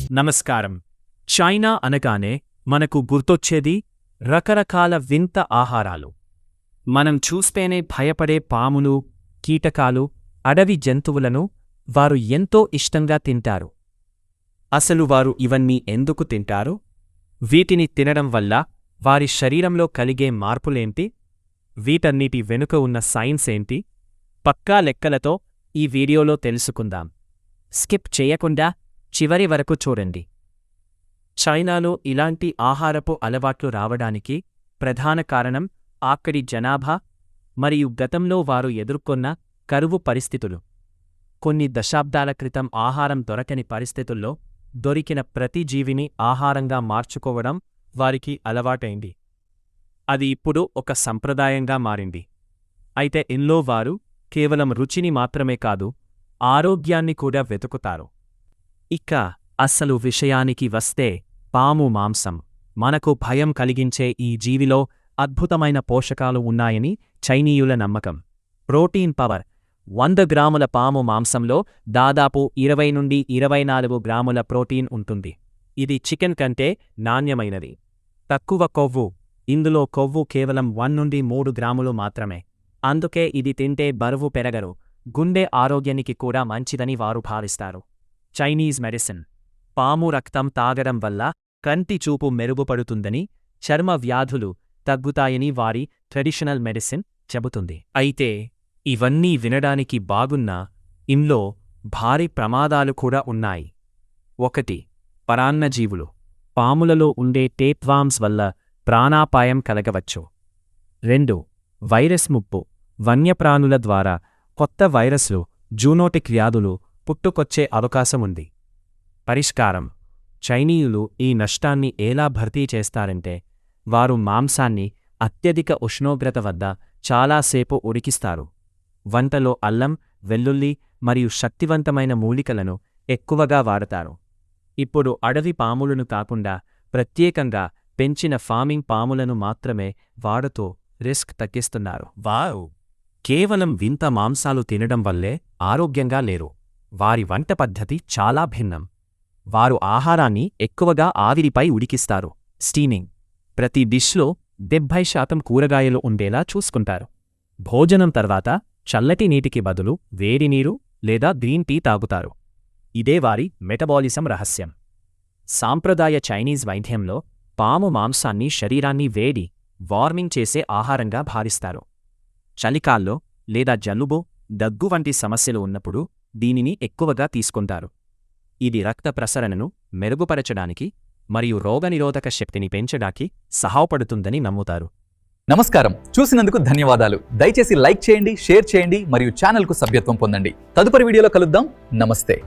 నమస్కారం. చైనా అనగానే మనకు గుర్తొచ్చేది రకరకాల వింత ఆహారాలు. మనం చూస్తేనే భయపడే పాములు, కీటకాలు, అడవి జంతువులను వారు ఎంతో ఇష్టంగా తింటారు. అసలు వారు ఇవన్నీ ఎందుకు తింటారు? వీటిని తినడం వల్ల వారి శరీరంలో కలిగే మార్పులేంటి? వీటన్నిటి వెనుక ఉన్న సైన్స్ ఏంటి? పక్కా లెక్కలతో ఈ వీడియోలో తెలుసుకుందాం. స్కిప్ చేయకుండా చివరి వరకు చూడండి. చైనాలో ఇలాంటి ఆహారపు అలవాట్లు రావడానికి ప్రధాన కారణం అక్కడి జనాభా మరియు గతంలో వారు ఎదుర్కొన్న కరువు పరిస్థితులు. కొన్ని దశాబ్దాల క్రితం ఆహారం దొరకని పరిస్థితుల్లో దొరికిన ప్రతి జీవిని ఆహారంగా మార్చుకోవడం వారికి అలవాటైంది. అది ఇప్పుడు ఒక సంప్రదాయంగా మారింది. అయితే ఇందులో వారు కేవలం రుచిని మాత్రమే కాదు, ఆరోగ్యాన్ని కూడా వెతుకుతారు. ఇక అసలు విషయానికి వస్తే, పాము మాంసం. మనకు భయం కలిగించే ఈ జీవిలో అద్భుతమైన పోషకాలు ఉన్నాయని చైనీయుల నమ్మకం. Protein power. 100 గ్రాముల పాము మాంసంలో దాదాపు 20 నుండి 24 గ్రాముల ప్రోటీన్ ఉంటుంది. ఇది చికెన్ కంటే నాణ్యమైనది. తక్కువ కొవ్వు. ఇందులో కొవ్వు కేవలం 1 నుండి 3 గ్రాములు మాత్రమే. అందుకే ఇది తింటే బరువు పెరగరు, గుండె ఆరోగ్యానికి కూడా మంచిదని వారు భావిస్తారు. Chinese medicine. పాము రక్తం తాగడం వల్ల కంటి చూపు మెరుగుపడుతుందని, చర్మ వ్యాధులు తగ్గుతాయని వారి ట్రెడిషనల్ మెడిసిన్ చెబుతుంది. అయితే ఇవన్నీ వినడానికి బాగున్నా ఇందులో భారీ ప్రమాదాలు కూడా ఉన్నాయి. 1. పరాన్నజీవులు. పాములలో ఉండే టేప్వామ్స్ వల్ల ప్రాణాపాయం కలగవచ్చు. 2. వైరస్ ముప్పు. వన్యప్రాణుల ద్వారా కొత్త వైరస్లు, జూనోటిక్ వ్యాధులు పుట్టుకొచ్చే అవకాశముంది. పరిష్కారం. చైనీయులు ఈ నష్టాన్ని ఎలా భర్తీ చేస్తారంటే, వారు మాంసాన్ని అత్యధిక ఉష్ణోగ్రత వద్ద చాలాసేపు ఉడికిస్తారు. వంటలో అల్లం, వెల్లుల్లి మరియు శక్తివంతమైన మూలికలను ఎక్కువగా వాడతారు. ఇప్పుడు అడవి పాములను కాకుండా ప్రత్యేకంగా పెంచిన ఫార్మింగ్ పాములను మాత్రమే వాడుతూ రిస్క్ తగ్గిస్తున్నారు. వావ్! కేవలం వింత మాంసాలు తినడం వల్లే ఆరోగ్యంగా లేరు. వారి వంట పద్ధతి చాలా భిన్నం. వారు ఆహారాన్ని ఎక్కువగా ఆవిరిపై ఉడికిస్తారు. స్టీమింగ్. ప్రతి డిష్లో 70% కూరగాయలు ఉండేలా చూసుకుంటారు. భోజనం తర్వాత చల్లటి నీటికి బదులు వేడి నీరు లేదా గ్రీన్ టీ తాగుతారు. ఇదే వారి మెటబాలిజం రహస్యం. సాంప్రదాయ చైనీస్ వైద్యంలో పాము మాంసాన్ని శరీరాన్ని వేడి, వార్మింగ్ చేసే ఆహారంగా భావిస్తారు. చలికాల్లో లేదా జలుబు, దగ్గు వంటి సమస్యలు ఉన్నప్పుడు దీనిని ఎక్కువగా తీసుకుంటారు. ఇది రక్త ప్రసరణను మెరుగుపరచడానికి మరియు రోగనిరోధక శక్తిని పెంచడానికి సహాయపడుతుందని నమ్ముతారు. నమస్కారం. చూసినందుకు ధన్యవాదాలు. దయచేసి లైక్ చేయండి, షేర్ చేయండి మరియు ఛానల్కు సభ్యత్వం పొందండి. తదుపరి వీడియోలో కలుద్దాం. నమస్తే.